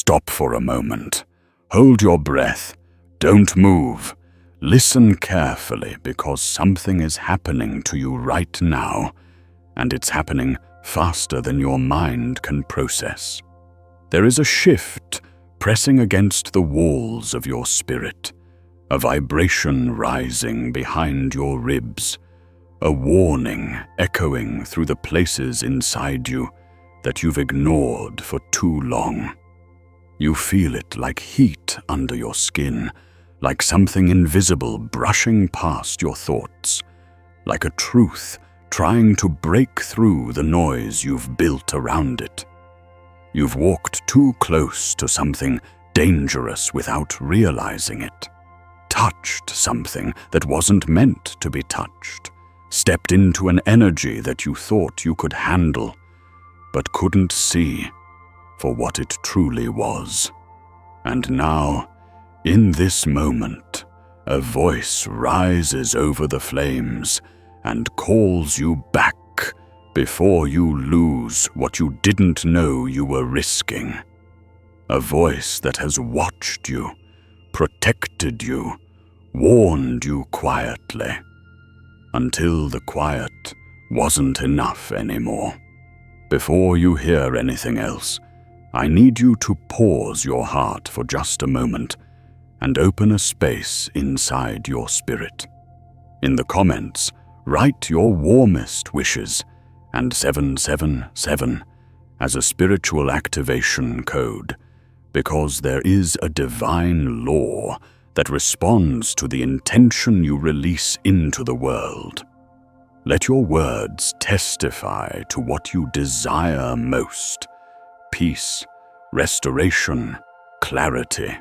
Stop for a moment. Hold your breath. Don't move. Listen carefully, because something is happening to you right now, and it's happening faster than your mind can process. There is a shift pressing against the walls of your spirit, a vibration rising behind your ribs, a warning echoing through the places inside you that you've ignored for too long. You feel it like heat under your skin, like something invisible brushing past your thoughts, like a truth trying to break through the noise you've built around it. You've walked too close to something dangerous without realizing it, touched something that wasn't meant to be touched, stepped into an energy that you thought you could handle, but couldn't see for what it truly was. And now, in this moment, a voice rises over the flames and calls you back before you lose what you didn't know you were risking. A voice that has watched you, protected you, warned you quietly, until the quiet wasn't enough anymore. Before you hear anything else, I need you to pause your heart for just a moment and open a space inside your spirit. In the comments, write your warmest wishes and 777 as a spiritual activation code, because there is a divine law that responds to the intention you release into the world. Let your words testify to what you desire most: peace, restoration, clarity,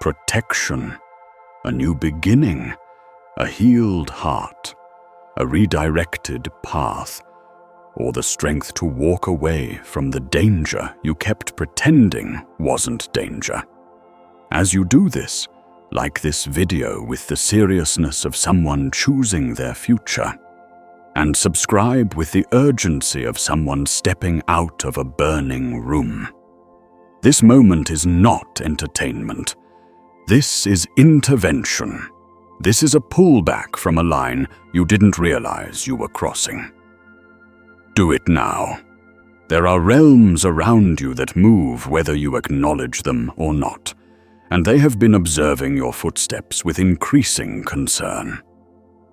protection, a new beginning, a healed heart, a redirected path, or the strength to walk away from the danger you kept pretending wasn't danger. As you do this, like this video with the seriousness of someone choosing their future, and subscribe with the urgency of someone stepping out of a burning room. This moment is not entertainment. This is intervention. This is a pullback from a line you didn't realize you were crossing. Do it now. There are realms around you that move whether you acknowledge them or not, and they have been observing your footsteps with increasing concern.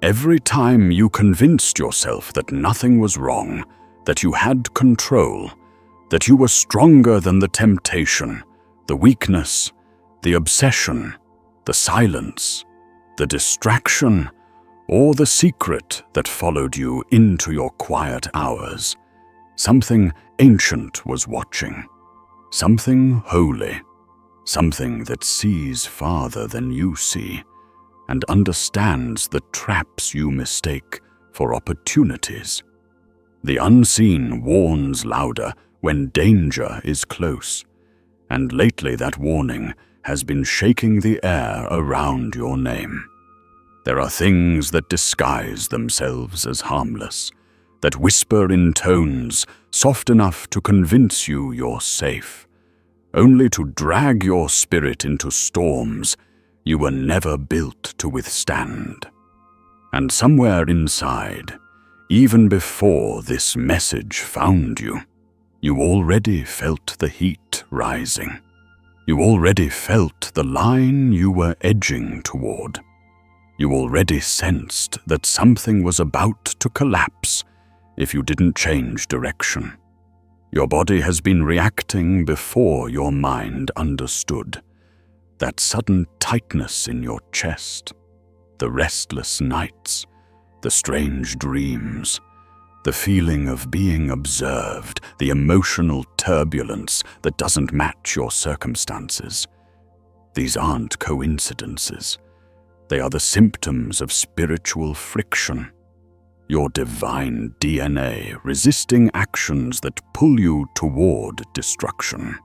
Every time you convinced yourself that nothing was wrong, that you had control, that you were stronger than the temptation, the weakness, the obsession, the silence, the distraction, or the secret that followed you into your quiet hours, something ancient was watching, something holy, something that sees farther than you see and understands the traps you mistake for opportunities. The unseen warns louder when danger is close, and lately that warning has been shaking the air around your name. There are things that disguise themselves as harmless, that whisper in tones soft enough to convince you you're safe, only to drag your spirit into storms you were never built to withstand. And somewhere inside, even before this message found you, you already felt the heat rising. You already felt the line you were edging toward. You already sensed that something was about to collapse if you didn't change direction. Your body has been reacting before your mind understood. That sudden tightness in your chest, the restless nights, the strange dreams, the feeling of being observed, the emotional turbulence that doesn't match your circumstances. These aren't coincidences. They are the symptoms of spiritual friction. Your divine DNA resisting actions that pull you toward destruction.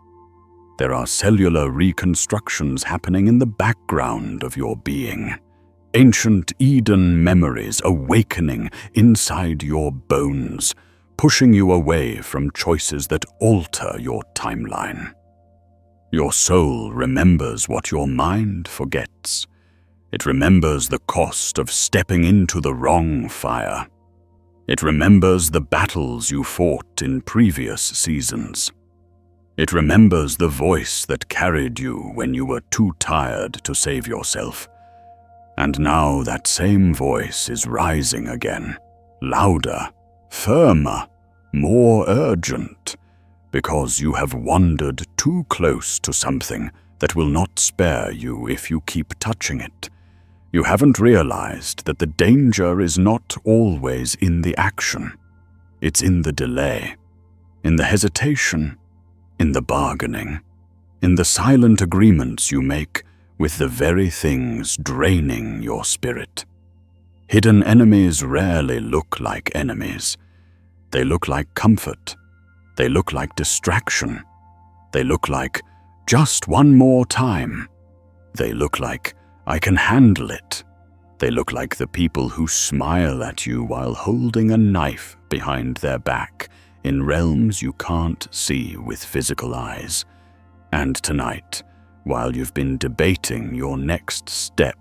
There are cellular reconstructions happening in the background of your being. Ancient Eden memories awakening inside your bones, pushing you away from choices that alter your timeline. Your soul remembers what your mind forgets. It remembers the cost of stepping into the wrong fire. It remembers the battles you fought in previous seasons. It remembers the voice that carried you when you were too tired to save yourself. And now that same voice is rising again, louder, firmer, more urgent, because you have wandered too close to something that will not spare you if you keep touching it. You haven't realized that the danger is not always in the action. It's in the delay, in the hesitation, in the bargaining, in the silent agreements you make with the very things draining your spirit. Hidden enemies rarely look like enemies. They look like comfort. They look like distraction. They look like just one more time. They look like I can handle it. They look like the people who smile at you while holding a knife behind their back in realms you can't see with physical eyes. And tonight, while you've been debating your next step,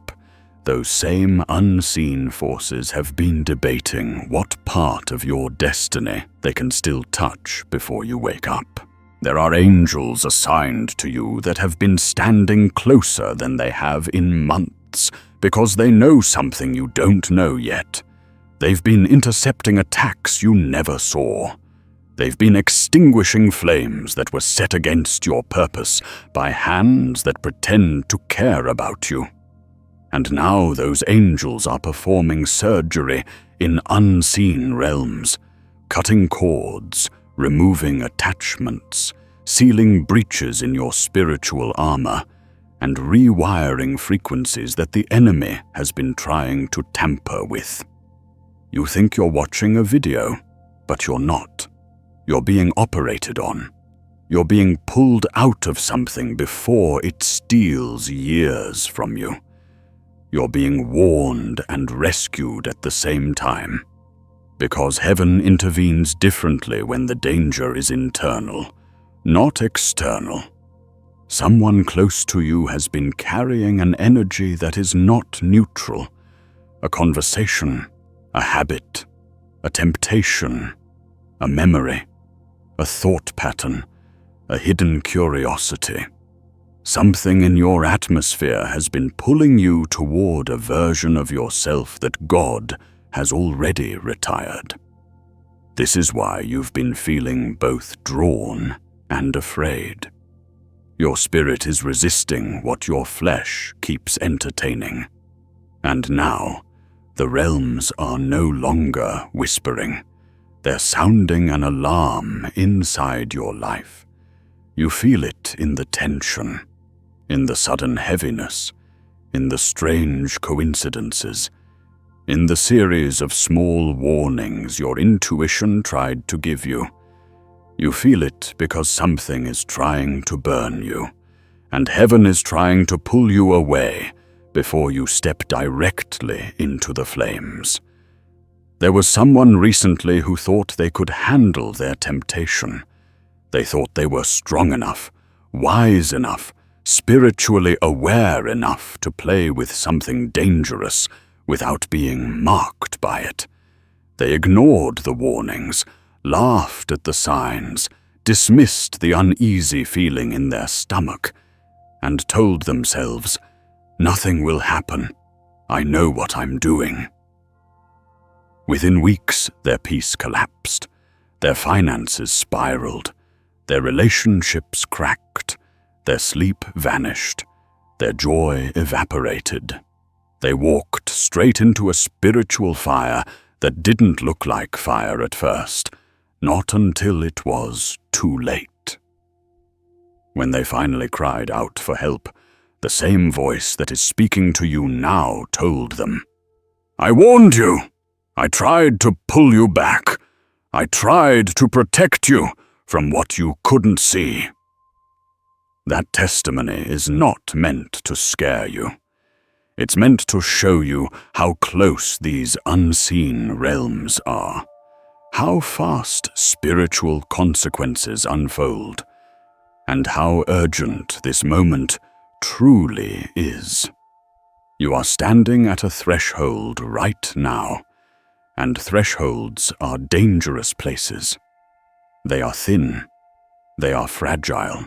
those same unseen forces have been debating what part of your destiny they can still touch before you wake up. There are angels assigned to you that have been standing closer than they have in months because they know something you don't know yet. They've been intercepting attacks you never saw. They've been extinguishing flames that were set against your purpose by hands that pretend to care about you. And now those angels are performing surgery in unseen realms, cutting cords, removing attachments, sealing breaches in your spiritual armor, and rewiring frequencies that the enemy has been trying to tamper with. You think you're watching a video, but you're not. You're being operated on. You're being pulled out of something before it steals years from you. You're being warned and rescued at the same time. Because heaven intervenes differently when the danger is internal, not external. Someone close to you has been carrying an energy that is not neutral. A conversation, a habit, a temptation, a memory, a thought pattern, a hidden curiosity. Something in your atmosphere has been pulling you toward a version of yourself that God has already retired. This is why you've been feeling both drawn and afraid. Your spirit is resisting what your flesh keeps entertaining. And now, the realms are no longer whispering. They're sounding an alarm inside your life. You feel it in the tension, in the sudden heaviness, in the strange coincidences, in the series of small warnings your intuition tried to give you. You feel it because something is trying to burn you, and heaven is trying to pull you away before you step directly into the flames. There was someone recently who thought they could handle their temptation. They thought they were strong enough, wise enough, spiritually aware enough to play with something dangerous without being marked by it. They ignored the warnings, laughed at the signs, dismissed the uneasy feeling in their stomach, and told themselves, "Nothing will happen. I know what I'm doing." Within weeks, their peace collapsed, their finances spiraled, their relationships cracked, their sleep vanished, their joy evaporated. They walked straight into a spiritual fire that didn't look like fire at first, not until it was too late. When they finally cried out for help, the same voice that is speaking to you now told them, "I warned you. I tried to pull you back. I tried to protect you from what you couldn't see." That testimony is not meant to scare you. It's meant to show you how close these unseen realms are, how fast spiritual consequences unfold. and how urgent this moment truly is. You are standing at a threshold right now, and thresholds are dangerous places. They are thin, they are fragile,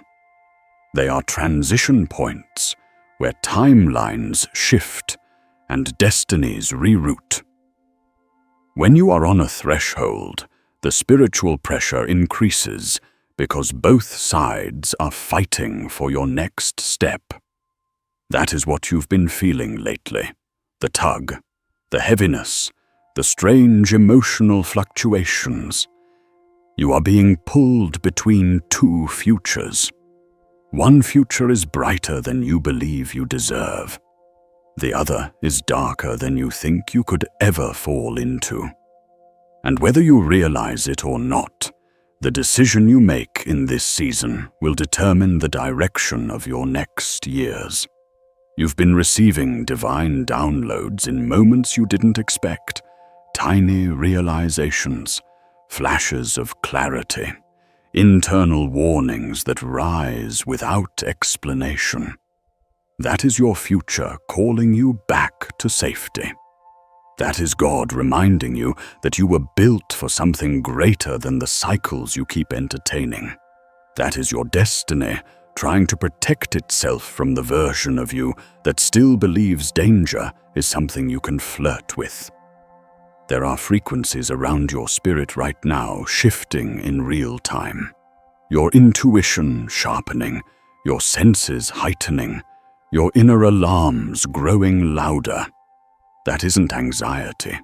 they are transition points where timelines shift and destinies reroute. When you are on a threshold, the spiritual pressure increases because both sides are fighting for your next step. That is what you've been feeling lately. The tug, the heaviness, the strange emotional fluctuations. You are being pulled between two futures. One future is brighter than you believe you deserve. The other is darker than you think you could ever fall into. And whether you realize it or not, the decision you make in this season will determine the direction of your next years. You've been receiving divine downloads in moments you didn't expect, tiny realizations, flashes of clarity, internal warnings that rise without explanation. That is your future calling you back to safety. That is God reminding you that you were built for something greater than the cycles you keep entertaining. That is your destiny trying to protect itself from the version of you that still believes danger is something you can flirt with. There are frequencies around your spirit right now shifting in real time. Your intuition sharpening, your senses heightening, your inner alarms growing louder. That isn't anxiety.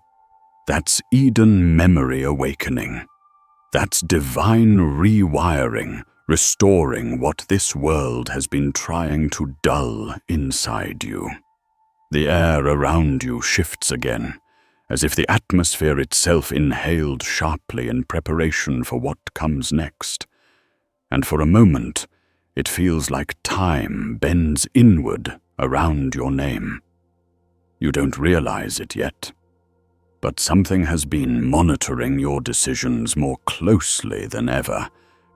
That's Eden memory awakening. That's divine rewiring, restoring what this world has been trying to dull inside you. The air around you shifts again, as if the atmosphere itself inhaled sharply in preparation for what comes next. And for a moment, it feels like time bends inward around your name. You don't realize it yet, but something has been monitoring your decisions more closely than ever,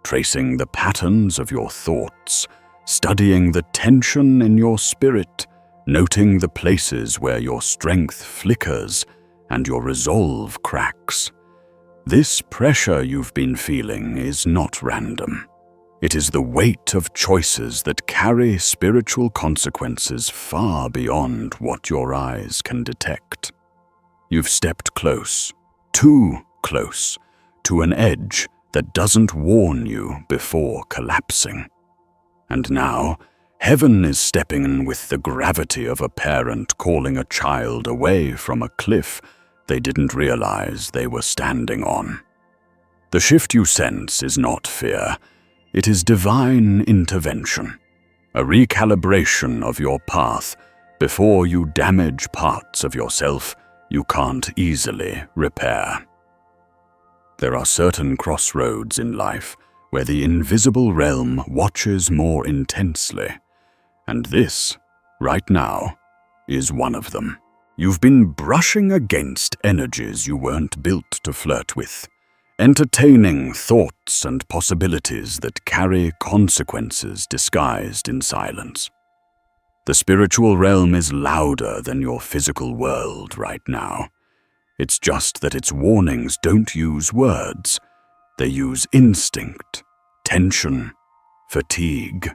tracing the patterns of your thoughts, studying the tension in your spirit, noting the places where your strength flickers and your resolve cracks. This pressure you've been feeling is not random. It is the weight of choices that carry spiritual consequences far beyond what your eyes can detect. You've stepped close, too close, to an edge that doesn't warn you before collapsing. And now, heaven is stepping in with the gravity of a parent calling a child away from a cliff they didn't realize they were standing on. The shift you sense is not fear. It is divine intervention, a recalibration of your path before you damage parts of yourself you can't easily repair. There are certain crossroads in life where the invisible realm watches more intensely, and this, right now, is one of them. You've been brushing against energies you weren't built to flirt with, entertaining thoughts and possibilities that carry consequences disguised in silence. The spiritual realm is louder than your physical world right now. It's just that its warnings don't use words. They use instinct, tension, fatigue,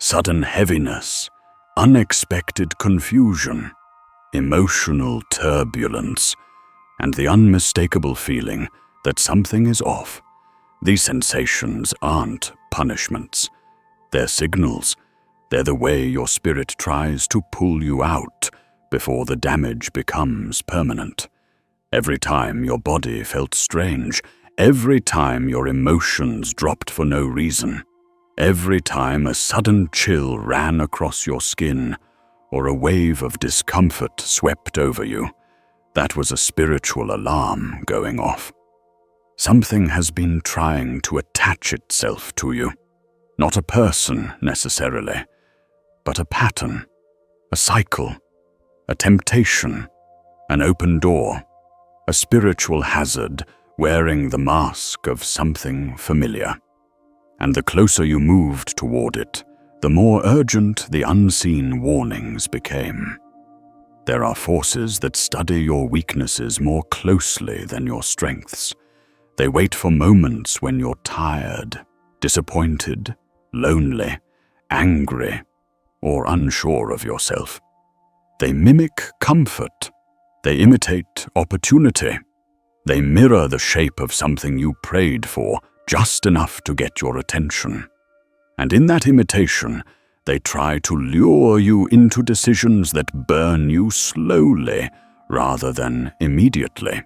sudden heaviness, unexpected confusion, emotional turbulence, and the unmistakable feeling that something is off. These sensations aren't punishments. They're signals. They're the way your spirit tries to pull you out before the damage becomes permanent. Every time your body felt strange, every time your emotions dropped for no reason, every time a sudden chill ran across your skin or a wave of discomfort swept over you, that was a spiritual alarm going off. Something has been trying to attach itself to you. Not a person, necessarily, but a pattern, a cycle, a temptation, an open door, a spiritual hazard wearing the mask of something familiar. And the closer you moved toward it, the more urgent the unseen warnings became. There are forces that study your weaknesses more closely than your strengths. They wait for moments when you're tired, disappointed, lonely, angry, or unsure of yourself. They mimic comfort. They imitate opportunity. They mirror the shape of something you prayed for just enough to get your attention. And in that imitation, they try to lure you into decisions that burn you slowly rather than immediately.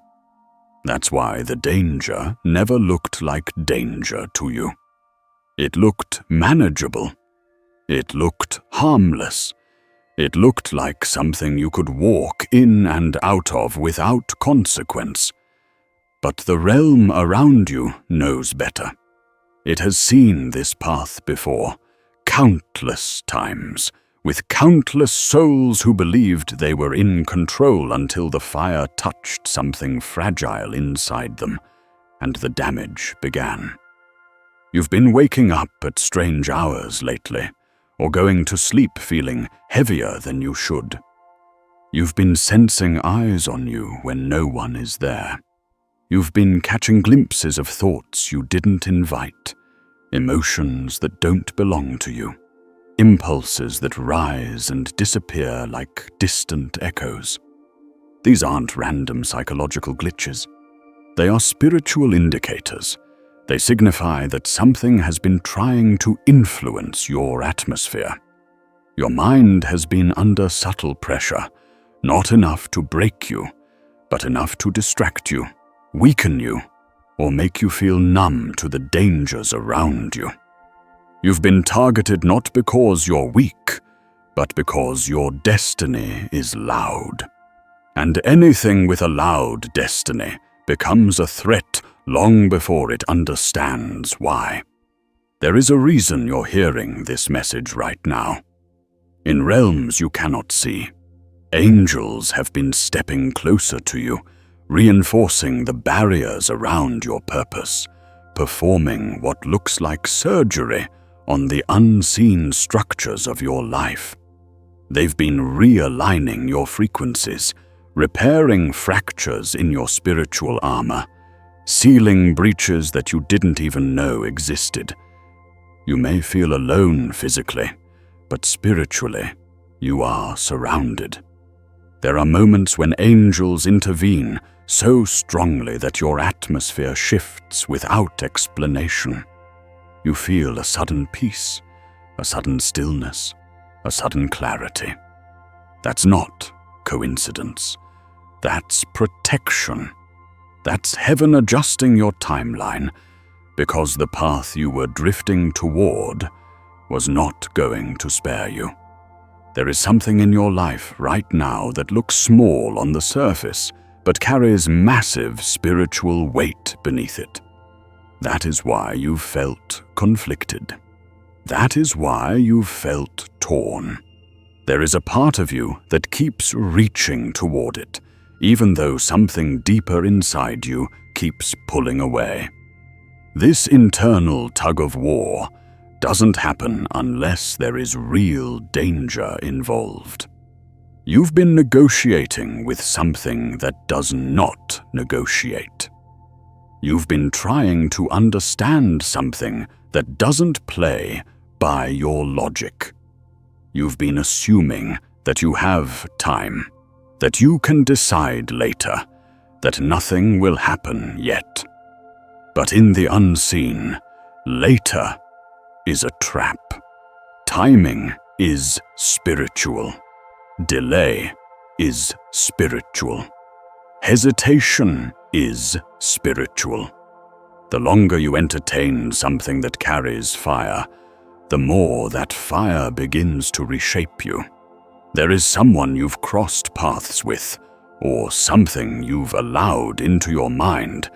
That's why the danger never looked like danger to you. It looked manageable. It looked harmless. It looked like something you could walk in and out of without consequence. But the realm around you knows better. It has seen this path before, countless times, with countless souls who believed they were in control until the fire touched something fragile inside them, and the damage began. You've been waking up at strange hours lately, or going to sleep feeling heavier than you should. You've been sensing eyes on you when no one is there. You've been catching glimpses of thoughts you didn't invite, emotions that don't belong to you, impulses that rise and disappear like distant echoes. These aren't random psychological glitches. They are spiritual indicators. They signify that something has been trying to influence your atmosphere. Your mind has been under subtle pressure, not enough to break you, but enough to distract you, weaken you, or make you feel numb to the dangers around you. You've been targeted not because you're weak, but because your destiny is loud. And anything with a loud destiny becomes a threat long before it understands why. There is a reason you're hearing this message right now. In realms you cannot see, angels have been stepping closer to you, reinforcing the barriers around your purpose, performing what looks like surgery on the unseen structures of your life. They've been realigning your frequencies, repairing fractures in your spiritual armor, sealing breaches that you didn't even know existed. You may feel alone physically, but spiritually, you are surrounded. There are moments when angels intervene so strongly that your atmosphere shifts without explanation. You feel a sudden peace, a sudden stillness, a sudden clarity. That's not coincidence. That's protection. That's heaven adjusting your timeline, because the path you were drifting toward was not going to spare you. There is something in your life right now that looks small on the surface, but carries massive spiritual weight beneath it. That is why you've felt conflicted. That is why you've felt torn. There is a part of you that keeps reaching toward it, even though something deeper inside you keeps pulling away. This internal tug-of-war doesn't happen unless there is real danger involved. You've been negotiating with something that does not negotiate. You've been trying to understand something that doesn't play by your logic. You've been assuming that you have time, that you can decide later, that nothing will happen yet. But in the unseen, later is a trap. Timing is spiritual. Delay is spiritual. Hesitation is spiritual. The longer you entertain something that carries fire, the more that fire begins to reshape you. There is someone you've crossed paths with, or something you've allowed into your mind,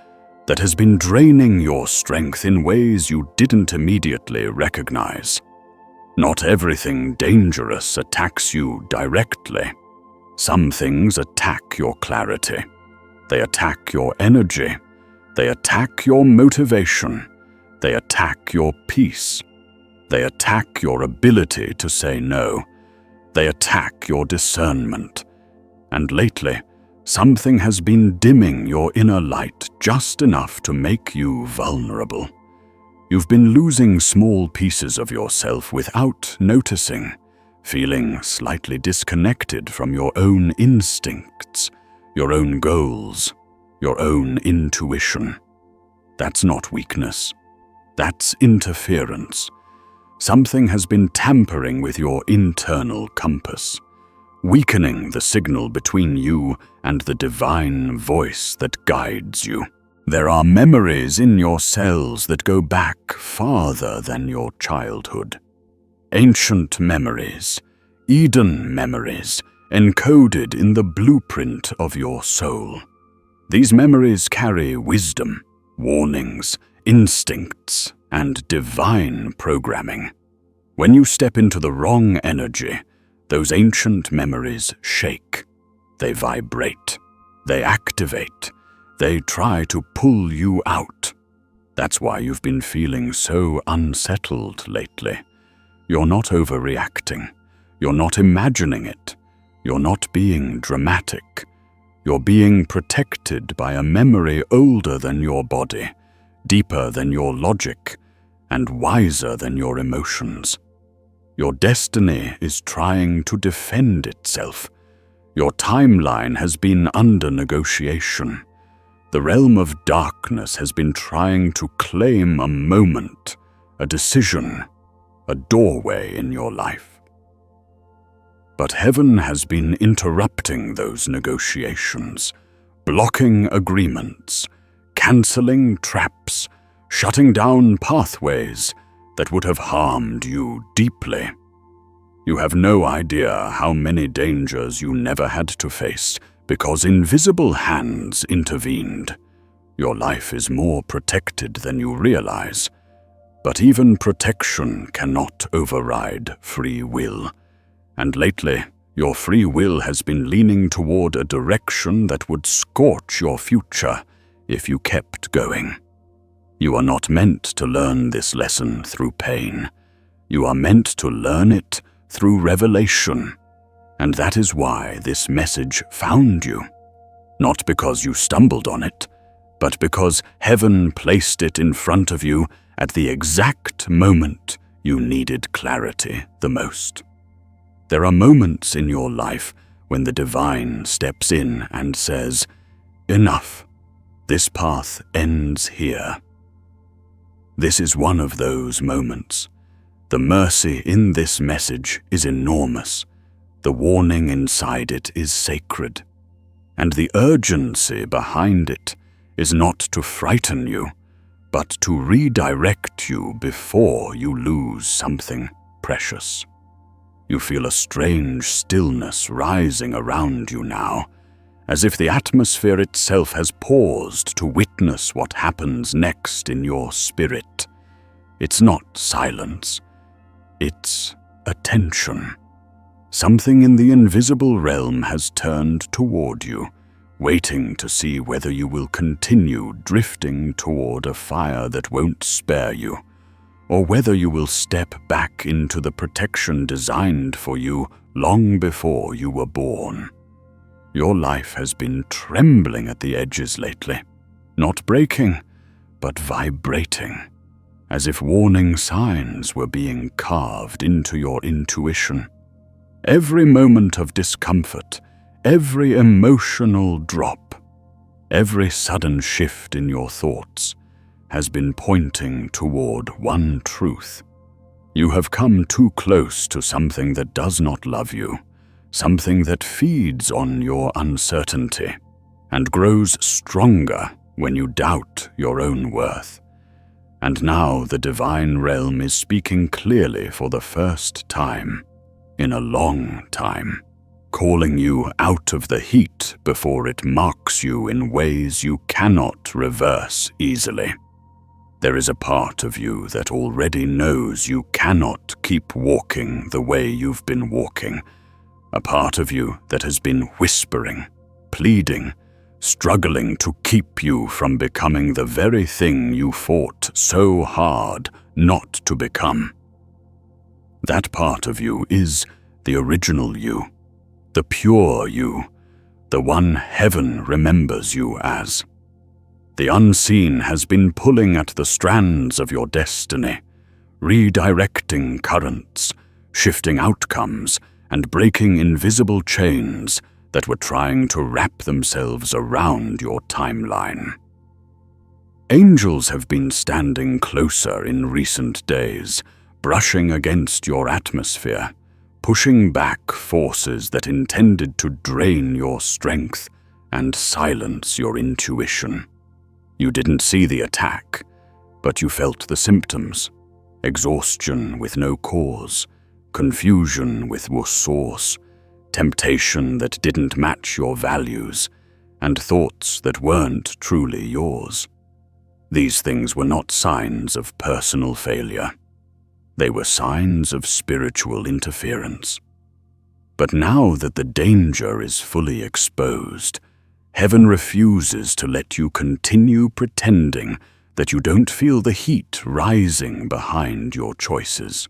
that has been draining your strength in ways you didn't immediately recognize. Not everything dangerous attacks you directly. Some things attack your clarity. They attack your energy. They attack your motivation. They attack your peace. They attack your ability to say no. They attack your discernment. And lately, something has been dimming your inner light just enough to make you vulnerable. You've been losing small pieces of yourself without noticing, feeling slightly disconnected from your own instincts, your own goals, your own intuition. That's not weakness. That's interference. Something has been tampering with your internal compass, weakening the signal between you and the divine voice that guides you. There are memories in your cells that go back farther than your childhood. Ancient memories, Eden memories, encoded in the blueprint of your soul. These memories carry wisdom, warnings, instincts, and divine programming. When you step into the wrong energy, those ancient memories shake. They vibrate. They activate. They try to pull you out. That's why you've been feeling so unsettled lately. You're not overreacting. You're not imagining it. You're not being dramatic. You're being protected by a memory older than your body, deeper than your logic, and wiser than your emotions. Your destiny is trying to defend itself. Your timeline has been under negotiation. The realm of darkness has been trying to claim a moment, a decision, a doorway in your life. But heaven has been interrupting those negotiations, blocking agreements, canceling traps, shutting down pathways that would have harmed you deeply. You have no idea how many dangers you never had to face because invisible hands intervened. Your life is more protected than you realize, but even protection cannot override free will. And lately, your free will has been leaning toward a direction that would scorch your future if you kept going. You are not meant to learn this lesson through pain. You are meant to learn it through revelation. And that is why this message found you. Not because you stumbled on it, but because heaven placed it in front of you at the exact moment you needed clarity the most. There are moments in your life when the divine steps in and says, "Enough. This path ends here." This is one of those moments. The mercy in this message is enormous. The warning inside it is sacred. And the urgency behind it is not to frighten you, but to redirect you before you lose something precious. You feel a strange stillness rising around you now, as if the atmosphere itself has paused to witness what happens next in your spirit. It's not silence. It's attention. Something in the invisible realm has turned toward you, waiting to see whether you will continue drifting toward a fire that won't spare you, or whether you will step back into the protection designed for you long before you were born. Your life has been trembling at the edges lately, not breaking, but vibrating, as if warning signs were being carved into your intuition. Every moment of discomfort, every emotional drop, every sudden shift in your thoughts has been pointing toward one truth. You have come too close to something that does not love you, something that feeds on your uncertainty and grows stronger when you doubt your own worth. And now the divine realm is speaking clearly for the first time in a long time, calling you out of the heat before it marks you in ways you cannot reverse easily. There is a part of you that already knows you cannot keep walking the way you've been walking, a part of you that has been whispering, pleading, struggling to keep you from becoming the very thing you fought so hard not to become. That part of you is the original you, the pure you, the one heaven remembers you as. The unseen has been pulling at the strands of your destiny, redirecting currents, shifting outcomes, and breaking invisible chains that were trying to wrap themselves around your timeline. Angels have been standing closer in recent days, brushing against your atmosphere, pushing back forces that intended to drain your strength and silence your intuition. You didn't see the attack, but you felt the symptoms: exhaustion with no cause, confusion with no source, temptation that didn't match your values, and thoughts that weren't truly yours. These things were not signs of personal failure. They were signs of spiritual interference. But now that the danger is fully exposed, heaven refuses to let you continue pretending that you don't feel the heat rising behind your choices.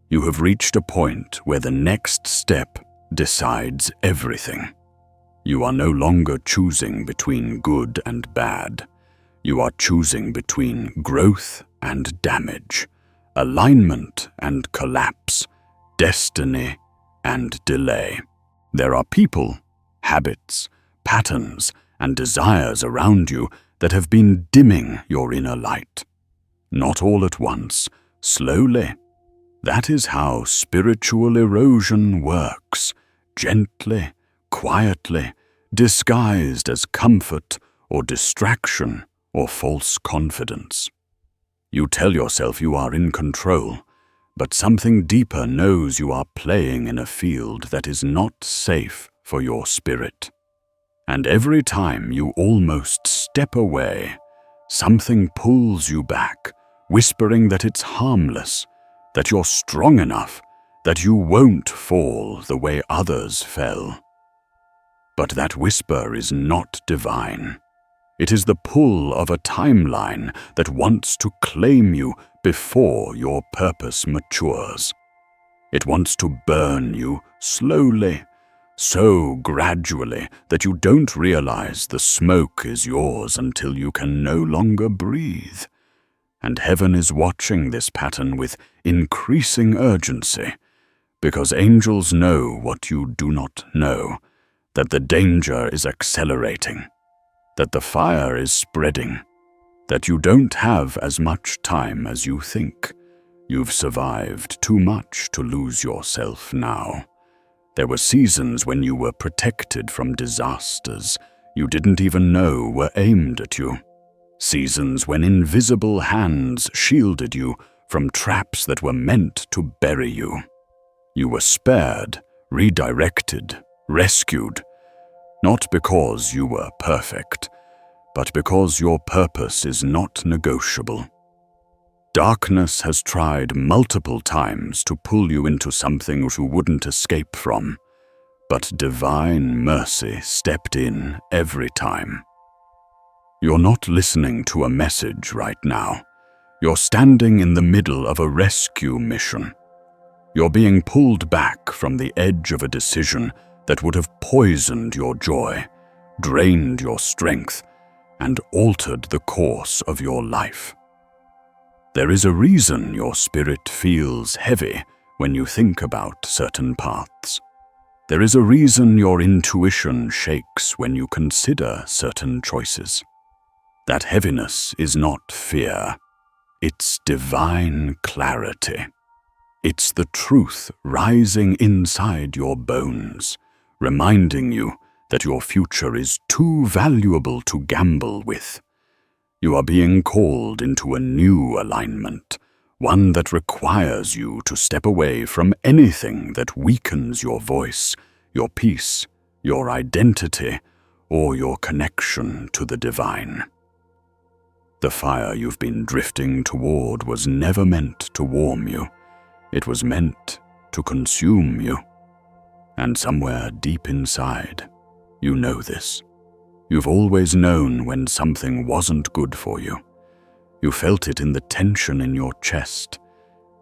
You have reached a point where the next step decides everything. You are no longer choosing between good and bad. You are choosing between growth and damage, alignment and collapse, destiny and delay. There are people, habits, patterns, and desires around you that have been dimming your inner light. Not all at once, slowly. That is how spiritual erosion works, gently, quietly, disguised as comfort or distraction or false confidence. You tell yourself you are in control, but something deeper knows you are playing in a field that is not safe for your spirit. And every time you almost step away, something pulls you back, whispering that it's harmless, that you're strong enough, that you won't fall the way others fell. But that whisper is not divine. It is the pull of a timeline that wants to claim you before your purpose matures. It wants to burn you slowly, so gradually that you don't realize the smoke is yours until you can no longer breathe. And heaven is watching this pattern with increasing urgency, because angels know what you do not know, that the danger is accelerating, that the fire is spreading, that you don't have as much time as you think. You've survived too much to lose yourself now. There were seasons when you were protected from disasters you didn't even know were aimed at you. Seasons when invisible hands shielded you from traps that were meant to bury you. You were spared, redirected, rescued, not because you were perfect, but because your purpose is not negotiable. Darkness has tried multiple times to pull you into something you wouldn't escape from, but divine mercy stepped in every time. You're not listening to a message right now. You're standing in the middle of a rescue mission. You're being pulled back from the edge of a decision that would have poisoned your joy, drained your strength, and altered the course of your life. There is a reason your spirit feels heavy when you think about certain paths. There is a reason your intuition shakes when you consider certain choices. That heaviness is not fear. It's divine clarity. It's the truth rising inside your bones, reminding you that your future is too valuable to gamble with. You are being called into a new alignment, one that requires you to step away from anything that weakens your voice, your peace, your identity, or your connection to the divine. The fire you've been drifting toward was never meant to warm you. It was meant to consume you. And somewhere deep inside, you know this. You've always known when something wasn't good for you. You felt it in the tension in your chest,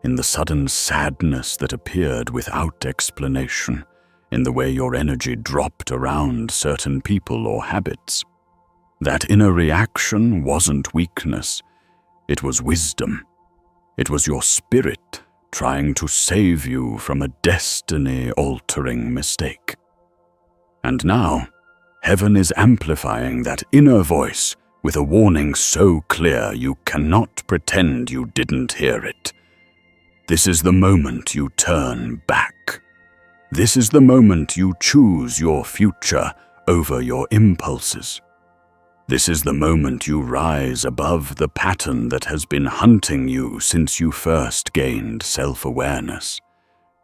in the sudden sadness that appeared without explanation, in the way your energy dropped around certain people or habits. That inner reaction wasn't weakness, it was wisdom. It was your spirit trying to save you from a destiny-altering mistake. And now, heaven is amplifying that inner voice with a warning so clear you cannot pretend you didn't hear it. This is the moment you turn back. This is the moment you choose your future over your impulses. This is the moment you rise above the pattern that has been hunting you since you first gained self-awareness.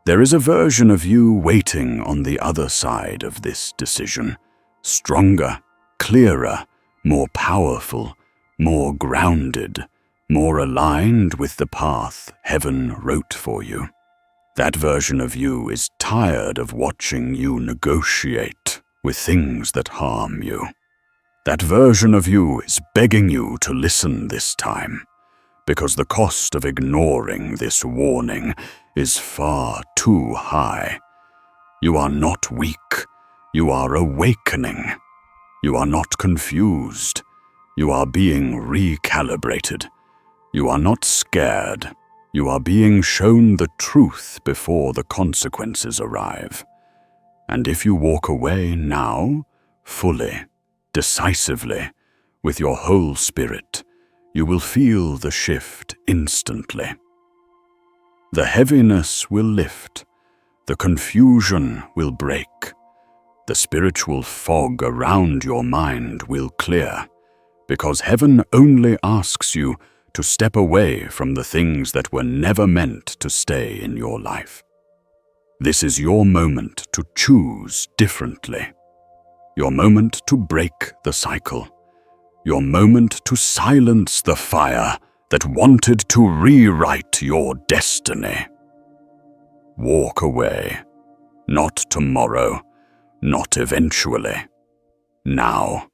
There is a version of you waiting on the other side of this decision, stronger, clearer, more powerful, more grounded, more aligned with the path heaven wrote for you. That version of you is tired of watching you negotiate with things that harm you. That version of you is begging you to listen this time, because the cost of ignoring this warning is far too high. You are not weak, you are awakening. You are not confused, you are being recalibrated. You are not scared, you are being shown the truth before the consequences arrive. And if you walk away now, fully, decisively, with your whole spirit, you will feel the shift instantly. The heaviness will lift, the confusion will break, the spiritual fog around your mind will clear, because heaven only asks you to step away from the things that were never meant to stay in your life. This is your moment to choose differently. Your moment to break the cycle. Your moment to silence the fire that wanted to rewrite your destiny. Walk away. Not tomorrow, not eventually. Now.